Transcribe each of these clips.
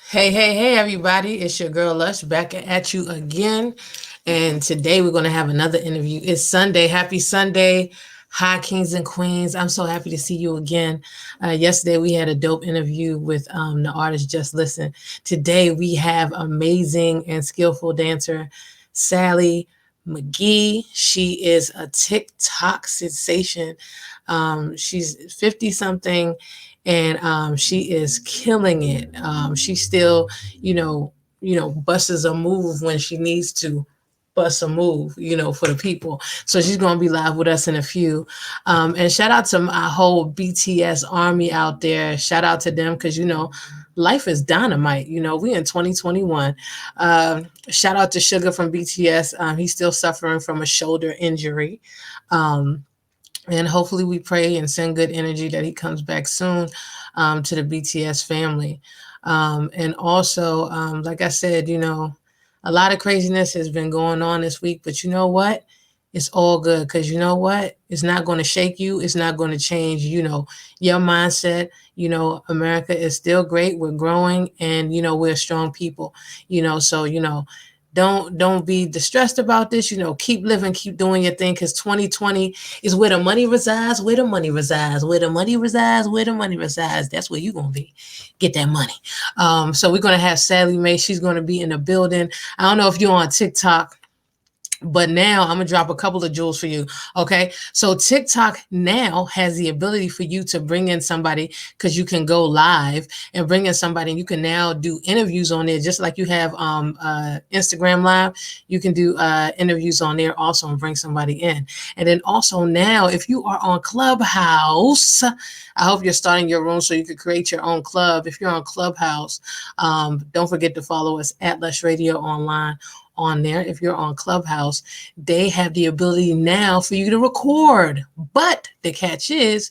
Hey, hey, hey, everybody. It's your girl Lush back at you again. And today we're going to have another interview. It's Sunday. Happy Sunday. Hi, kings and queens. I'm so happy to see you again. Yesterday we had a dope interview with the artist Just Listen. Today we have amazing and skillful dancer Sally McGee. She is a TikTok sensation. She's 50 something and she is killing it. She still, busts a move when she needs to bust a move, for the people. So she's gonna be live with us in a few. And shout out to my whole BTS army out there. Shout out to them because life is dynamite. We in 2021. Shout out to Sugar from BTS. He's still suffering from a shoulder injury. And hopefully we pray and send good energy that he comes back soon to the BTS family. And also, like I said, a lot of craziness has been going on this week, but you know what? It's all good because you know what? It's not going to shake you. It's not going to change, your mindset. America is still great. We're growing and, we're strong people, so, don't be distressed about this. Keep living, keep doing your thing because 2020 is where the money resides, where the money resides, where the money resides, where the money resides. That's where you're going to be. Get that money. So we're going to have Sally Mae. She's going to be in the building. I don't know if you're on TikTok, but now I'm gonna drop a couple of jewels for you. Okay. So TikTok now has the ability for you to bring in somebody because you can go live and bring in somebody and you can now do interviews on there just like you have Instagram live. You can do interviews on there also and bring somebody in. And then also now if you are on Clubhouse, I hope you're starting your room so you could create your own club. If you're on Clubhouse, don't forget to follow us at Lushradioonline on there. If you're on Clubhouse, they have the ability now for you to record. But the catch is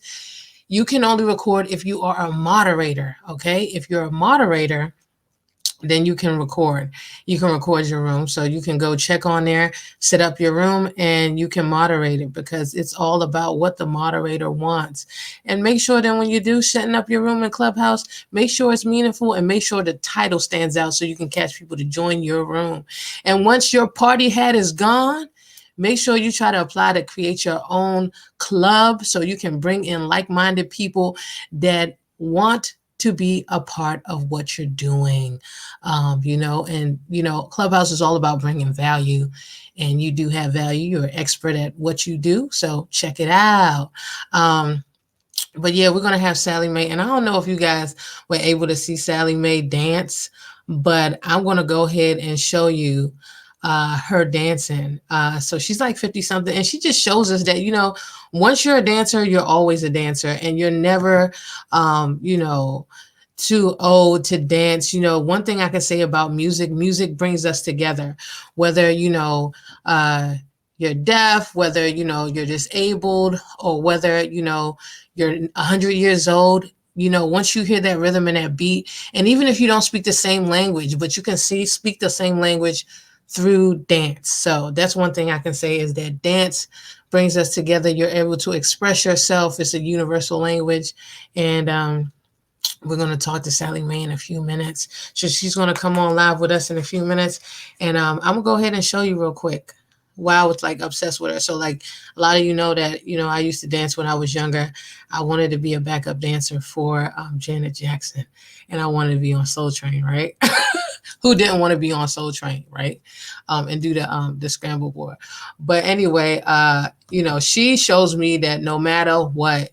you can only record if you are a moderator. Okay. If you're a moderator, then you can record. You can record your room. So you can go check on there, set up your room, and you can moderate it because it's all about what the moderator wants. And make sure that when you do setting up your room in Clubhouse, make sure it's meaningful and make sure the title stands out so you can catch people to join your room. And once your party hat is gone, make sure you try to apply to create your own club so you can bring in like-minded people that want to be a part of what you're doing. Clubhouse is all about bringing value, and you do have value. You're an expert at what you do, so check it out. But yeah, we're gonna have Sally Mae, and I don't know if you guys were able to see Sally Mae dance, but I'm gonna go ahead and show you her dancing. So she's like 50 something, and she just shows us that, once you're a dancer, you're always a dancer, and you're never, too old to dance. One thing I can say about music brings us together, whether, you're deaf, whether, you're disabled, or whether, you're 100 years old. Once you hear that rhythm and that beat, and even if you don't speak the same language, but you can speak the same language through dance. So that's one thing I can say is that dance brings us together. You're able to express yourself. It's a universal language. And we're going to talk to Sally Mae in a few minutes. So she's going to come on live with us in a few minutes. And I'm going to go ahead and show you real quick why I was like obsessed with her. So like a lot of you know that, I used to dance when I was younger. I wanted to be a backup dancer for Janet Jackson. And I wanted to be on Soul Train, right? Who didn't want to be on Soul Train, right? And do the scramble board. But anyway, she shows me that no matter what,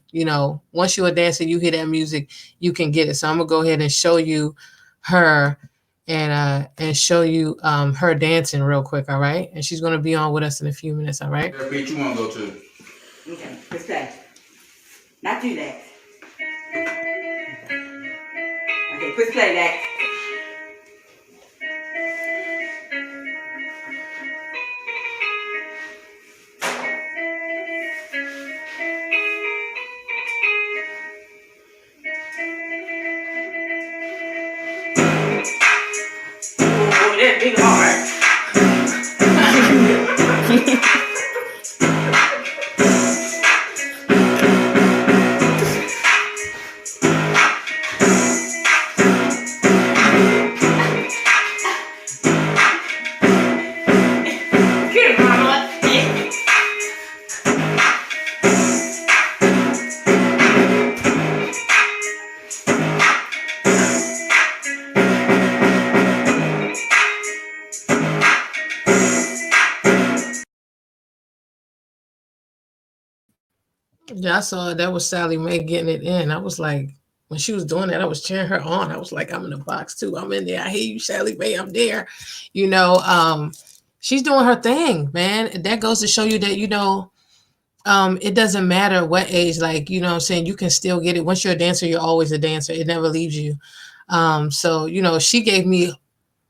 once you're a dancer, you hear that music, you can get it. So I'm gonna go ahead and show you her and show you her dancing real quick, all right? And she's gonna be on with us in a few minutes, all right? What beat you wanna go to? Okay, let's play. Not do that. Okay, let's play that. Oh, that big hard. Yeah, I saw that was Sally Mae getting it in. I was like, when she was doing that, I was cheering her on. I was like, I'm in the box too. I'm in there. I hear you, Sally Mae. I'm there. You know, she's doing her thing, man. That goes to show you that, it doesn't matter what age, like, I'm saying, you can still get it. Once you're a dancer, you're always a dancer. It never leaves you. So, she gave me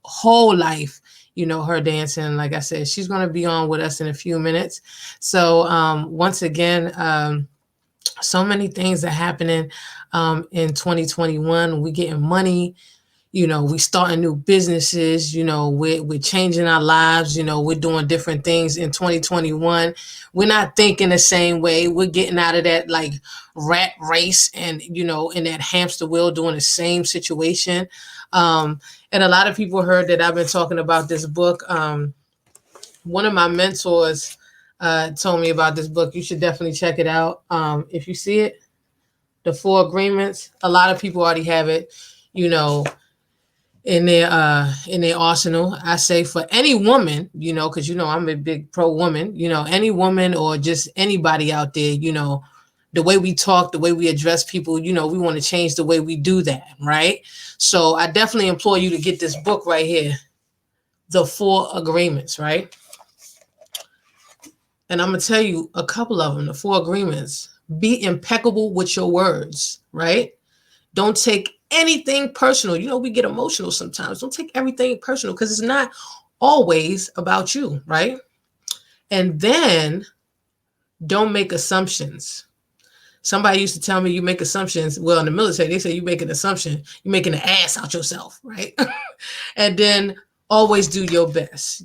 whole life, her dancing. Like I said, she's going to be on with us in a few minutes. So, once again, so many things are happening in 2021. We getting money, we starting new businesses, we're changing our lives, we're doing different things in 2021. We're not thinking the same way. We're getting out of that like rat race and, in that hamster wheel doing the same situation. And a lot of people heard that I've been talking about this book. One of my mentors told me about this book. You should definitely check it out. If you see it, The Four Agreements, a lot of people already have it, you know, in their arsenal. I say for any woman, because I'm a big pro woman, any woman or just anybody out there, the way we talk, the way we address people, we want to change the way we do that, right? So I definitely implore you to get this book right here, The Four Agreements, right? And I'm gonna tell you a couple of them, the four agreements. Be impeccable with your words, right? Don't take anything personal. We get emotional sometimes. Don't take everything personal because it's not always about you, right? And then don't make assumptions. Somebody used to tell me you make assumptions. Well, in the military, they say you make an assumption, you're making an ass out yourself, right? And then always do your best,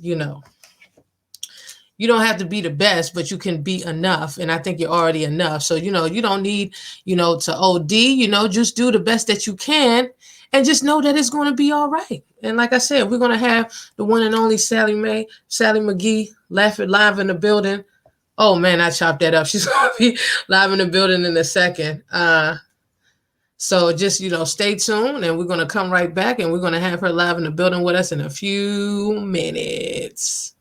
You don't have to be the best, but you can be enough. And I think you're already enough. So, you don't need, to OD, just do the best that you can and just know that it's going to be all right. And like I said, we're going to have the one and only Sally McGee, live in the building. Oh man, I chopped that up. She's going to be live in the building in a second. So just, stay tuned and we're going to come right back and we're going to have her live in the building with us in a few minutes.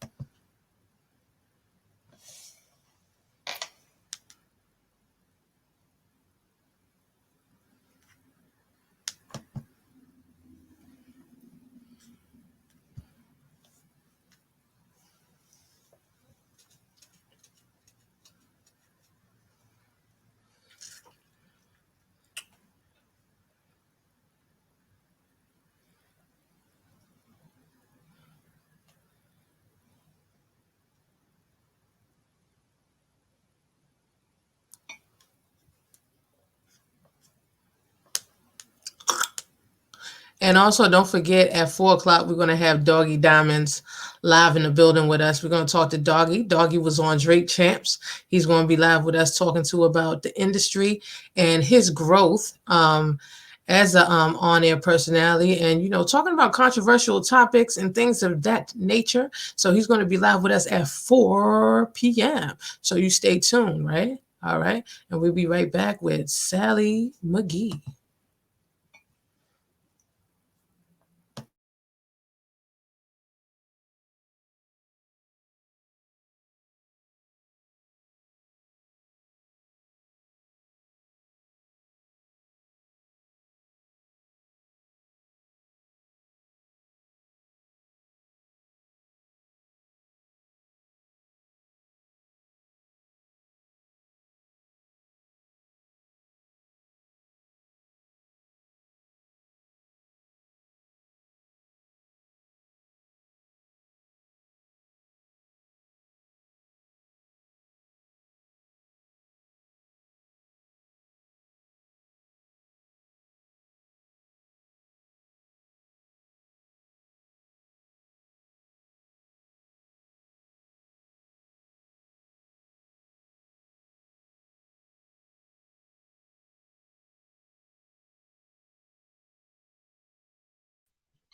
And also, don't forget at 4 o'clock, we're going to have Doggy Diamonds live in the building with us. We're going to talk to Doggy. Doggy was on Drake Champs. He's going to be live with us talking about the industry and his growth as a on-air personality and, talking about controversial topics and things of that nature. So he's going to be live with us at 4 p.m. So you stay tuned, right? All right. And we'll be right back with Sally McGee.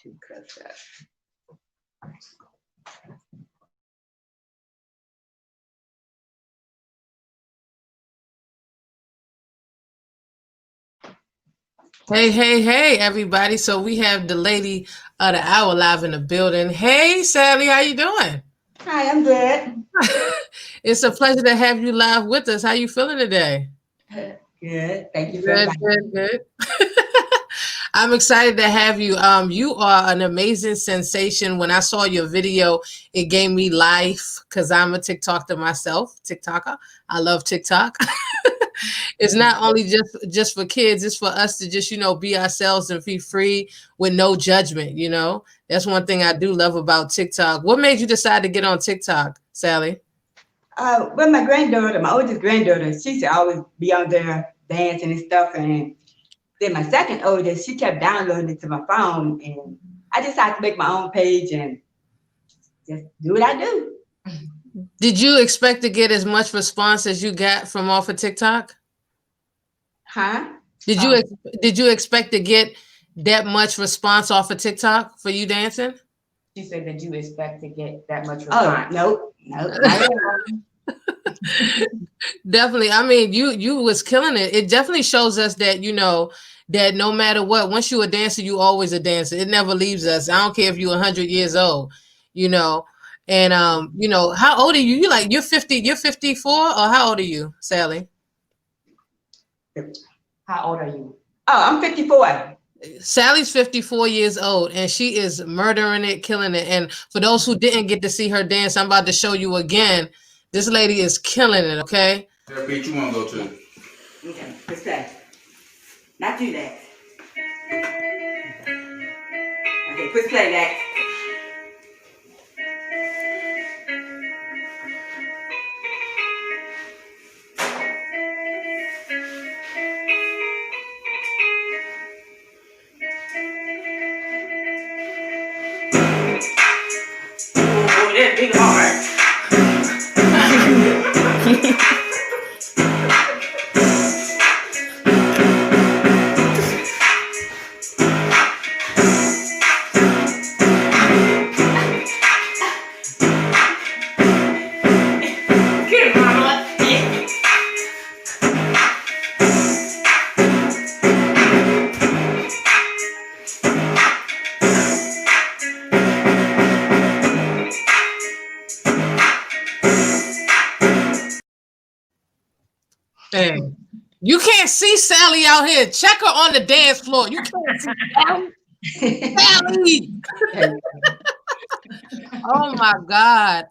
To cut that. Hey, everybody. So we have the lady of the hour live in the building. Hey, Sally, how you doing? Hi, I'm good. It's a pleasure to have you live with us. How you feeling today? Good. Thank you for Good, inviting good, me. good. I'm excited to have you. You are an amazing sensation. When I saw your video, it gave me life because I'm a TikToker myself. TikToker. I love TikTok. It's not only just for kids, it's for us to just, be ourselves and be free with no judgment, That's one thing I do love about TikTok. What made you decide to get on TikTok, Sally? Well, my granddaughter, my oldest granddaughter, she used to always be on there dancing and stuff. And then my second oldest, she kept downloading it to my phone. And I decided to make my own page and just do what I do. Did you expect to get as much response as you got from off of TikTok? Huh? Did you Um, did you expect to get that much response off of TikTok for you dancing? she said that you expect to get that much Oh, response. nope, nope, not at all. Definitely. I mean, you was killing it. It definitely shows us that that no matter what, once you a dancer, you always a dancer. It never leaves us. I don't care if you're 100 years old, you know. And how old are you? You're 50. You're 54, or how old are you, Sally? How old are you? Oh, I'm 54. Sally's 54 years old, and she is murdering it, killing it. And for those who didn't get to see her dance, I'm about to show you again. This lady is killing it. Okay. What beat you want to go to? Okay, what's that? Not do that. Okay, quit play that. Oh, that big heart. Good mama. Dang. You can't see Sally out here. Check her on the dance floor. You can't see Sally. Sally. Oh my God.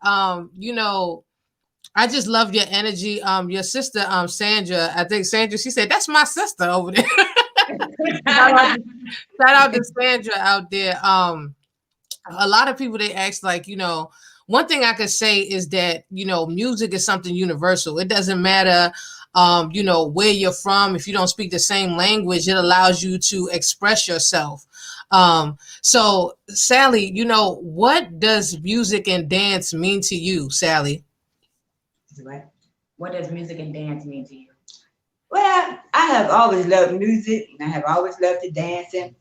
I just love your energy. Your sister, Sandra, I think Sandra, she said, that's my sister over there. Shout out to Sandra out there. A lot of people, they ask, like, one thing I could say is that, music is something universal. It doesn't matter, where you're from. If you don't speak the same language, it allows you to express yourself. So Sally, what does music and dance mean to you, Sally? What does music and dance mean to you? Well, I have always loved music and I have always loved to dancing.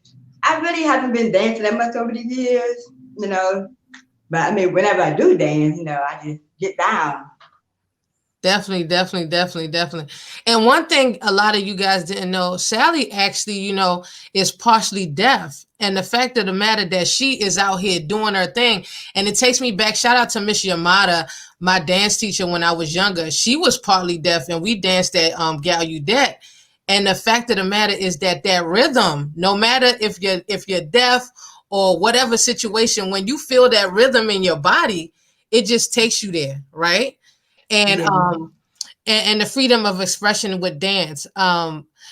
I really haven't been dancing that much over the years, but I mean, whenever I do dance, I just get down. Definitely, definitely, definitely, definitely. And one thing a lot of you guys didn't know, Sally actually, is partially deaf. And the fact of the matter that she is out here doing her thing. And it takes me back. Shout out to Miss Yamada, my dance teacher when I was younger. She was partly deaf and we danced at Gallaudet. And the fact of the matter is that rhythm, no matter if you're deaf or whatever situation, when you feel that rhythm in your body, it just takes you there, right? And Yeah. And the freedom of expression with dance.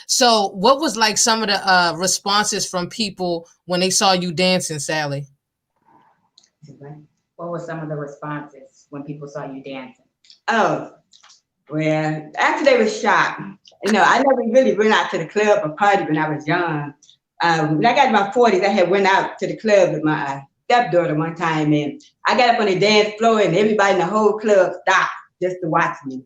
So what was like some of the responses from people when they saw you dancing, Sally? What were some of the responses when people saw you dancing? Oh, well, after they were shocked, I never really went out to the club or party when I was young. When I got in my 40s, I had went out to the club with my stepdaughter one time, and I got up on the dance floor, and everybody in the whole club stopped just to watch me.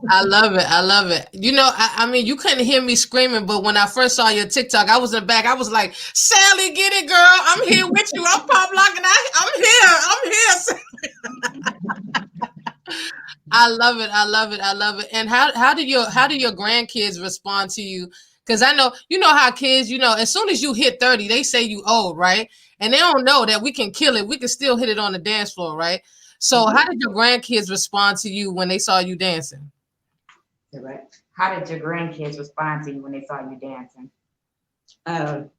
I love it. I love it. I mean, you couldn't hear me screaming, but when I first saw your TikTok, I was in the back. I was like, Sally, get it, girl. I'm here with you. I'm pop locking. I'm here. I love it. I love it. I love it. And how do your grandkids respond to you? Because I know, how kids, as soon as you hit 30, they say you old, right? And they don't know that we can kill it. We can still hit it on the dance floor, right? So how did your grandkids respond to you when they saw you dancing? Correct. How did your grandkids respond to you when they saw you dancing? Well,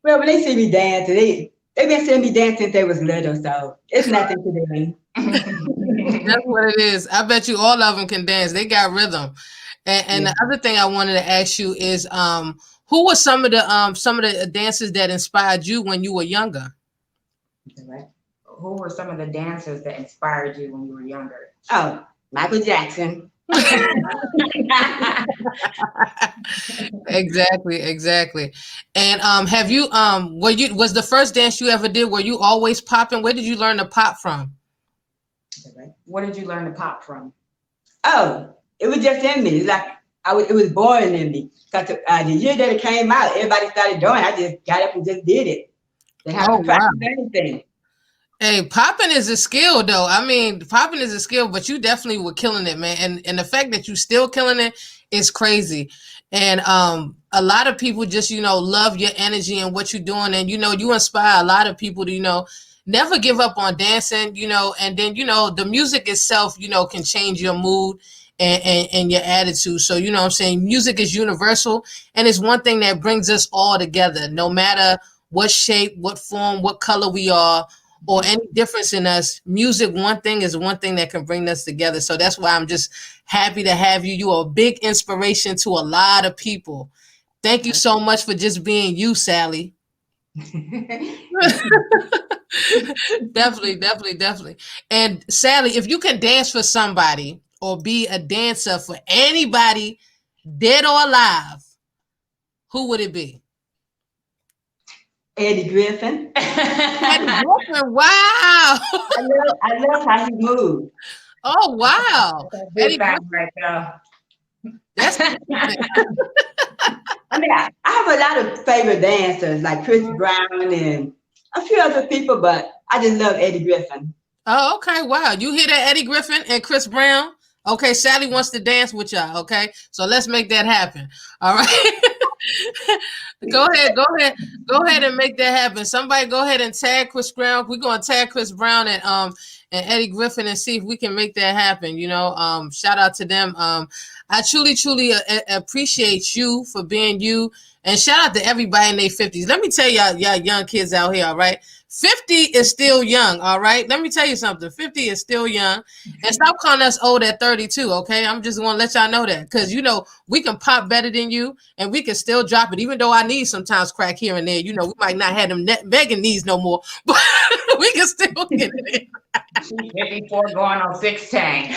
when they see me dancing, they been seeing me dancing since they was little, so it's nothing to them. That's what it is. I bet you all of them can dance. They got rhythm. And Yeah. the other thing I wanted to ask you is, who were some of the dancers that inspired you when you were younger? Correct. Who were some of the dancers that inspired you when you were younger? Oh, Michael Jackson. Exactly. And have you was the first dance you ever did, were you always popping? Where did you learn to pop from? Correct. Where did you learn to pop from? Oh, it was just in me. It's like it was born in me. Cause the year that it came out, everybody started doing it. I just got up and just did it. Didn't have Oh, to practice wow. anything. Hey, popping is a skill, though. I mean, popping is a skill, but you definitely were killing it, man. And the fact that you still killing it is crazy. And a lot of people just, love your energy and what you're doing. And, you inspire a lot of people to, never give up on dancing, and then, the music itself, can change your mood and your attitude. So, what I'm saying? Music is universal, and it's one thing that brings us all together, no matter what shape, what form, what color we are, or any difference in us. Music, one thing that can bring us together. So that's why I'm just happy to have you. You are a big inspiration to a lot of people. Thank you so much for just being you, Sally. Definitely. And Sally, if you can dance for somebody or be a dancer for anybody, dead or alive, who would it be? Eddie Griffin. Eddie I Griffin. Wow. love how he moved. Oh, wow. That's a Eddie good thing Griffin. right there. That's I mean, I have a lot of favorite dancers like Chris Brown and a few other people, but I just love Eddie Griffin. Oh, okay. Wow. You hear that, Eddie Griffin and Chris Brown? Okay, Sally wants to dance with y'all. Okay, so let's make that happen. All right. Go ahead and make that happen. Somebody go ahead and tag Chris Brown. We're gonna tag Chris Brown and Eddie Griffin and see if we can make that happen. Shout out to them. I truly appreciate you for being you, and shout out to everybody in their 50s. Let me tell y'all young kids out here, all right? 50 is still young, all right? Let me tell you something. 50 is still young. And stop calling us old at 32, okay? I'm just going to let y'all know that. Because, we can pop better than you, and we can still drop it. Even though I need sometimes crack here and there. We might not have them begging knees no more. But we can still get it in. She's 54 going on 16.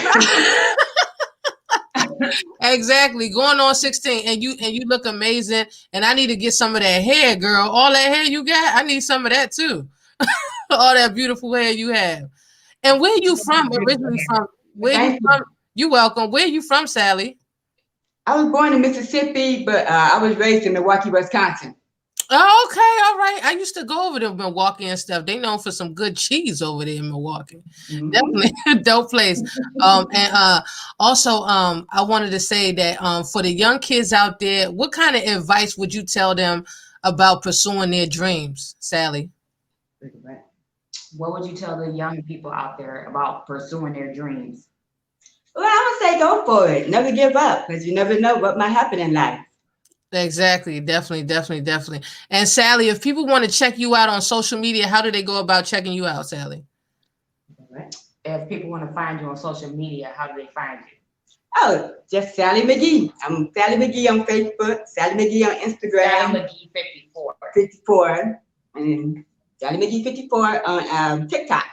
Exactly. Going on 16. And you look amazing. And I need to get some of that hair, girl. All that hair you got, I need some of that too. All that beautiful hair you have. And where you from originally from? Where you Thank you. from? You welcome. Where you from, Sally? I was born in Mississippi, but I was raised in Milwaukee, Wisconsin. Oh, okay, all right. I used to go over to Milwaukee and stuff. They known for some good cheese over there in Milwaukee. Mm-hmm. Definitely a dope place. And also, I wanted to say that for the young kids out there, what kind of advice would you tell them about pursuing their dreams, Sally? What would you tell the young people out there about pursuing their dreams? Well, I would say go for it. Never give up, because you never know what might happen in life. Exactly. Definitely. And Sally, if people want to check you out on social media, how do they go about checking you out, Sally? If people want to find you on social media, how do they find you? Oh, just Sally McGee. I'm Sally McGee on Facebook, Sally McGee on Instagram. Sally McGee 54. 54. And Sally McGee 54 on TikTok.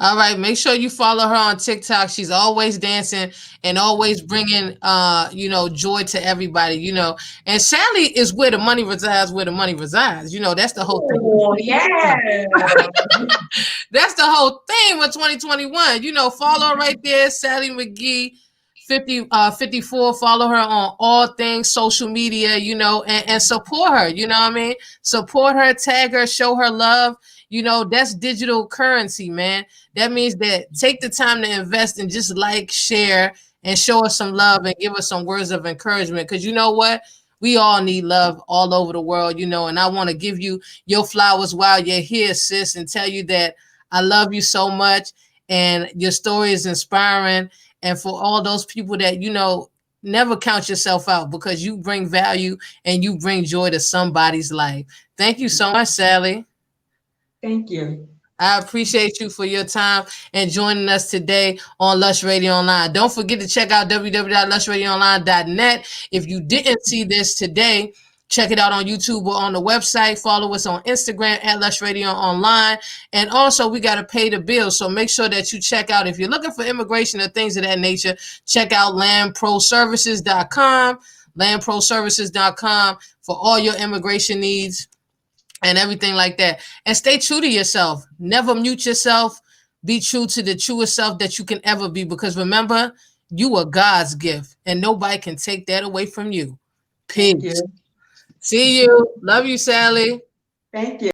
All right, make sure you follow her on TikTok. She's always dancing and always bringing, joy to everybody, And Sally is where the money resides, That's the whole thing. Oh, yeah. That's the whole thing with 2021. Follow her right there, Sally McGee, 54. Follow her on all things social media, and support her, you know what I mean? Support her, tag her, show her love. That's digital currency, man. That means that take the time to invest and just share, and show us some love and give us some words of encouragement. Because you know what? We all need love all over the world, and I want to give you your flowers while you're here, sis, and tell you that I love you so much and your story is inspiring. And for all those people that, never count yourself out because you bring value and you bring joy to somebody's life. Thank you so much, Sally. Thank you. I appreciate you for your time and joining us today on Lush Radio Online. Don't forget to check out www.lushradioonline.net. If you didn't see this today, check it out on YouTube or on the website. Follow us on Instagram at Lush Radio Online. And also, we got to pay the bills. So make sure that you check out, if you're looking for immigration or things of that nature, check out landproservices.com, landproservices.com for all your immigration needs and everything like that. And stay true to yourself. Never mute yourself. Be true to the truest self that you can ever be. Because remember, you are God's gift, and nobody can take that away from you. Peace. Thank you. See you. Love you, Sally. Thank you.